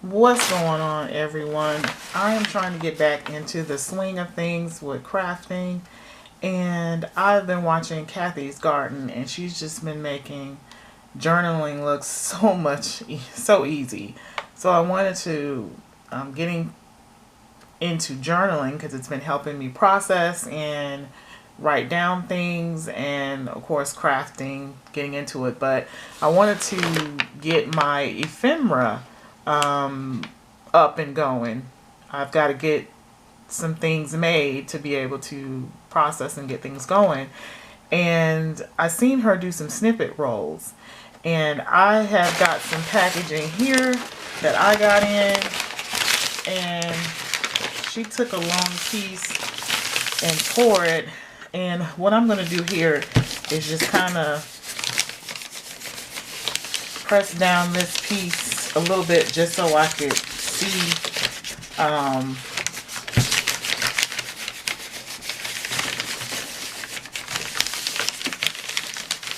What's going on, everyone? I am trying to get back into the swing of things with crafting, and I've been watching Kathy's Garden, and she's just been making journaling look so easy. So I wanted to getting into journaling because it's been helping me process and write down things, and of course crafting, getting into it. But I wanted to get my ephemera up and going. I've got to get some things made to be able to process and get things going. And I seen her do some snippet rolls, and I have got some packaging here that I got in, and she took a long piece and tore it. And what I'm going to do here is just kind of press down this piece a little bit just so I could see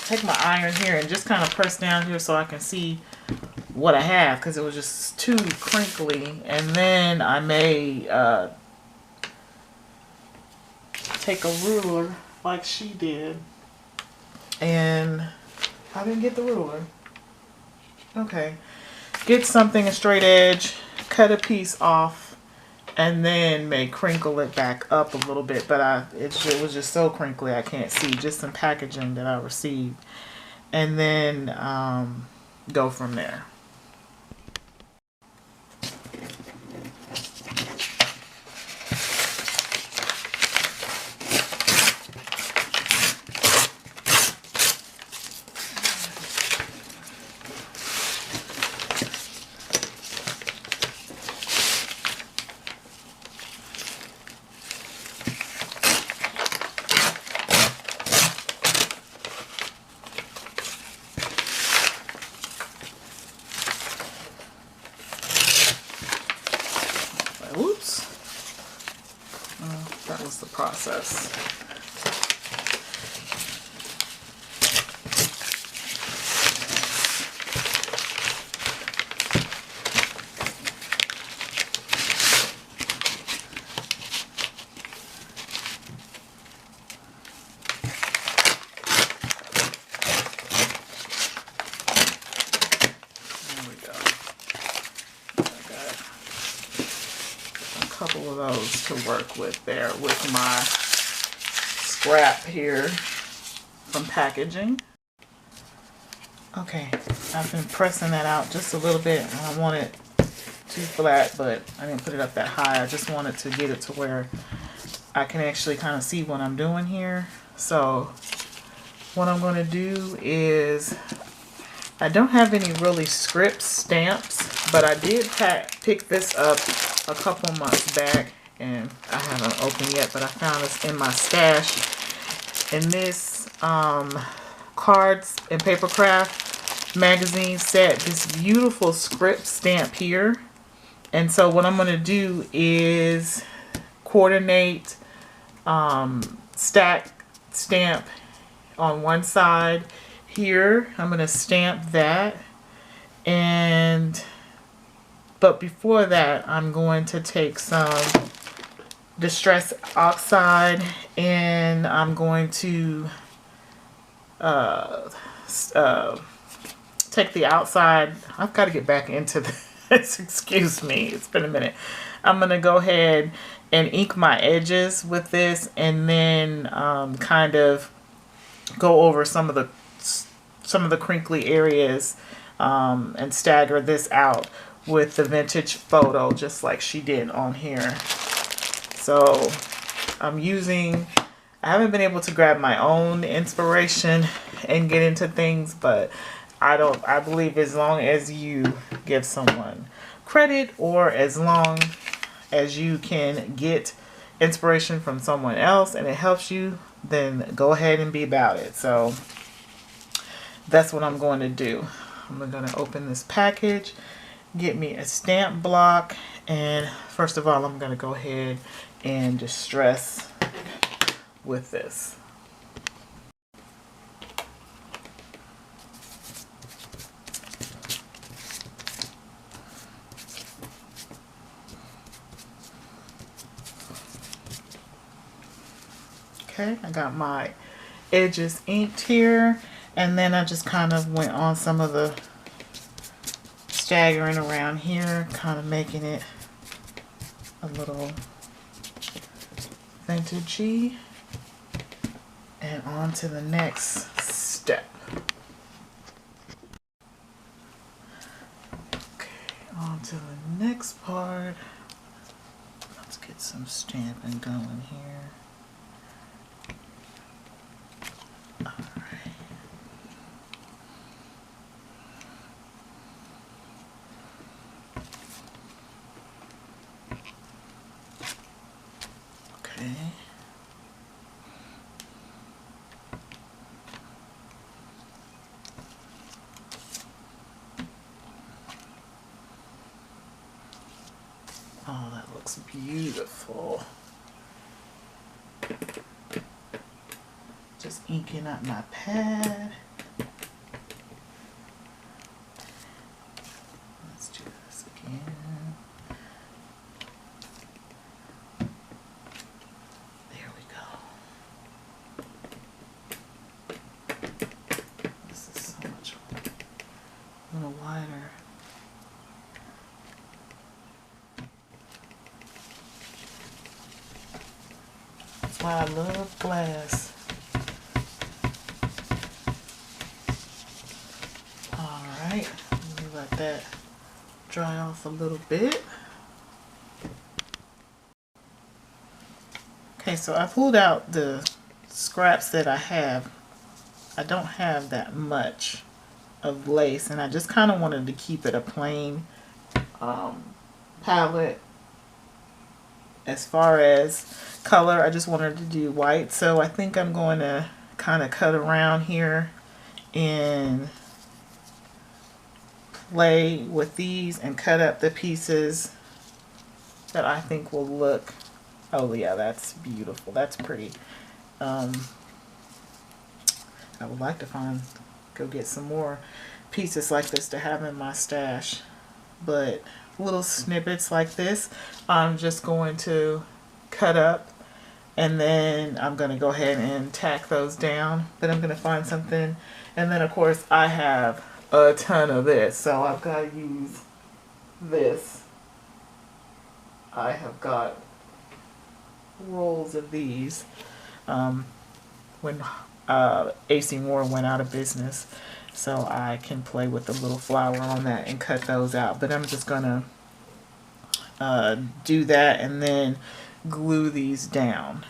take my iron here and just kind of press down here so I can see what I have, because it was just too crinkly. And then I may take a ruler like she did, and I didn't get the ruler. Okay, get something a straight edge, cut a piece off, and then may crinkle it back up a little bit. But it was just so crinkly I can't see. Just some packaging that I received, and then go from there. Oops. That was the process. Couple of those to work with there with my scrap here from packaging. Okay, I've been pressing that out just a little bit. I don't want it too flat, but I didn't put it up that high. I just wanted to get it to where I can actually kind of see what I'm doing here. So what I'm going to do is, I don't have any really script stamps, but I did pick this up a couple months back, and I haven't opened yet, but I found this in my stash. In this cards and paper craft magazine set, this beautiful script stamp here. And so what I'm going to do is coordinate stack stamp on one side here. I'm going to stamp that, but before that, I'm going to take some Distress Oxide, and I'm going to take the outside. I've got to get back into this. Excuse me. It's been a minute. I'm going to go ahead and ink my edges with this, and then kind of go over some of the crinkly areas and stagger this out with the vintage photo, just like she did on here. So I haven't been able to grab my own inspiration and get into things, but I believe as long as you give someone credit, or as long as you can get inspiration from someone else and it helps you, then go ahead and be about it. So that's what I'm going to do. I'm going to open this package, get me a stamp block, and first of all, I'm going to go ahead and distress with this. Okay, I got my edges inked here, and then I just kind of went on some of the staggering around here, kind of making it a little vintagey. And on to the next step. Okay, on to the next part. Let's get some stamping going here. Alright. Okay. Oh, that looks beautiful. Just inking up my pad. Let's do this again. There we go. This is so much a little wider. That's why I love glass. Alright, let me let that dry off a little bit. Okay, so I pulled out the scraps that I have. I don't have that much of lace, and I just kind of wanted to keep it a plain palette. As far as color, I just wanted to do white, so I think I'm going to kind of cut around here and play with these and cut up the pieces that I think will look, oh yeah, that's beautiful, that's pretty. I would like to go get some more pieces like this to have in my stash, but little snippets like this I'm just going to cut up, and then I'm going to go ahead and tack those down. But I'm going to find something, and then of course I have a ton of this, so I've got to use this. I have got rolls of these when AC Moore went out of business, so I can play with the little flower on that and cut those out. But I'm just gonna do that and then glue these down.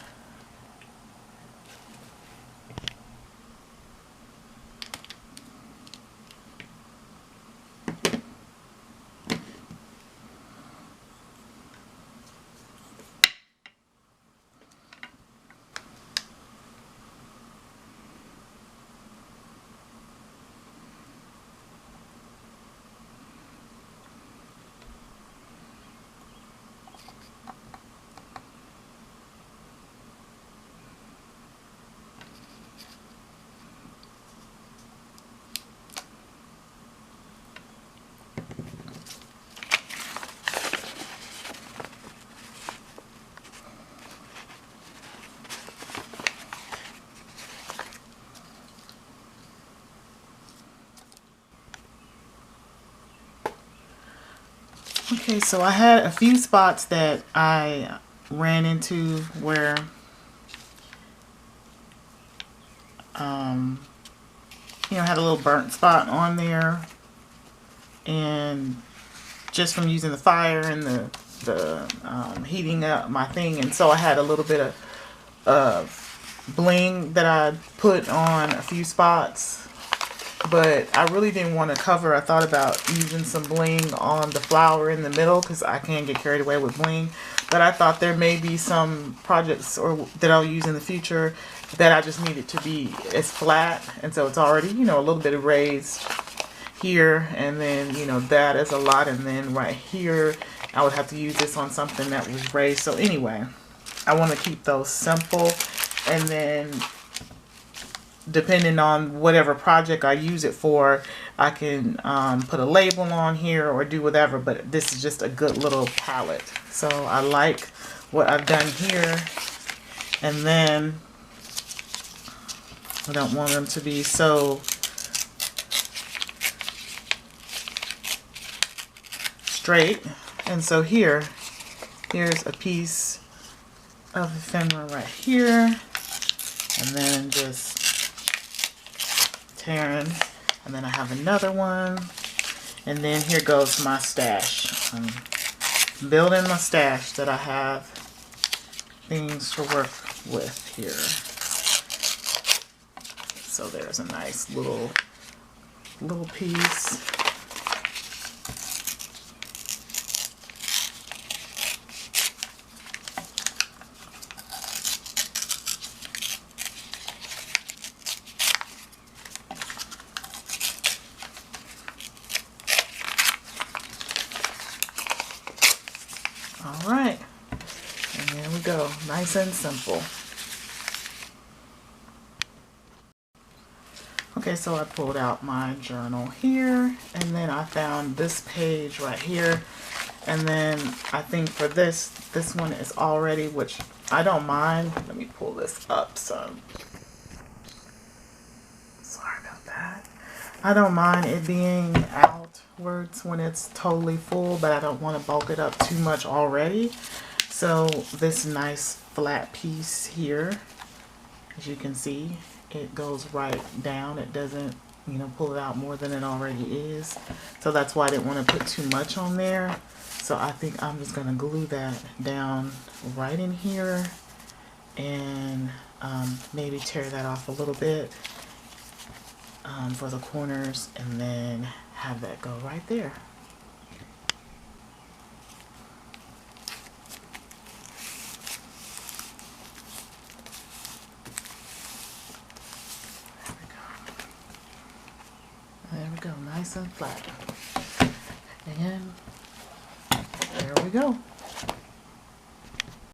Okay, so I had a few spots that I ran into where you know, had a little burnt spot on there, and just from using the fire and the heating up my thing, and so I had a little bit of bling that I put on a few spots, but I really didn't want to cover. I thought about using some bling on the flower in the middle because I can get carried away with bling, but I thought there may be some projects that I'll use in the future that I just need it to be as flat, and so it's already, you know, a little bit raised here, and then, you know, that is a lot, and then right here I would have to use this on something that was raised. So anyway, I want to keep those simple, and then depending on whatever project I use it for, I can put a label on here or do whatever, but this is just a good little palette. So I like what I've done here, and then I don't want them to be so straight. And so here's a piece of ephemera right here, and then just tearing, and then I have another one, and then here goes my stash. I'm building my stash that I have things to work with here. So there's a nice little piece. All right, and there we go, nice and simple. Okay, so I pulled out my journal here, and then I found this page right here, and then I think for this one is already, which I don't mind. Let me pull this up some. Sorry about that. I don't mind it being outwards when it's totally full, but I don't want to bulk it up too much already. So this nice flat piece here, as you can see, it goes right down. It doesn't, you know, pull it out more than it already is. So that's why I didn't want to put too much on there. So I think I'm just going to glue that down right in here, and maybe tear that off a little bit for the corners, and then have that go right there. There we go, nice and flat. And there we go.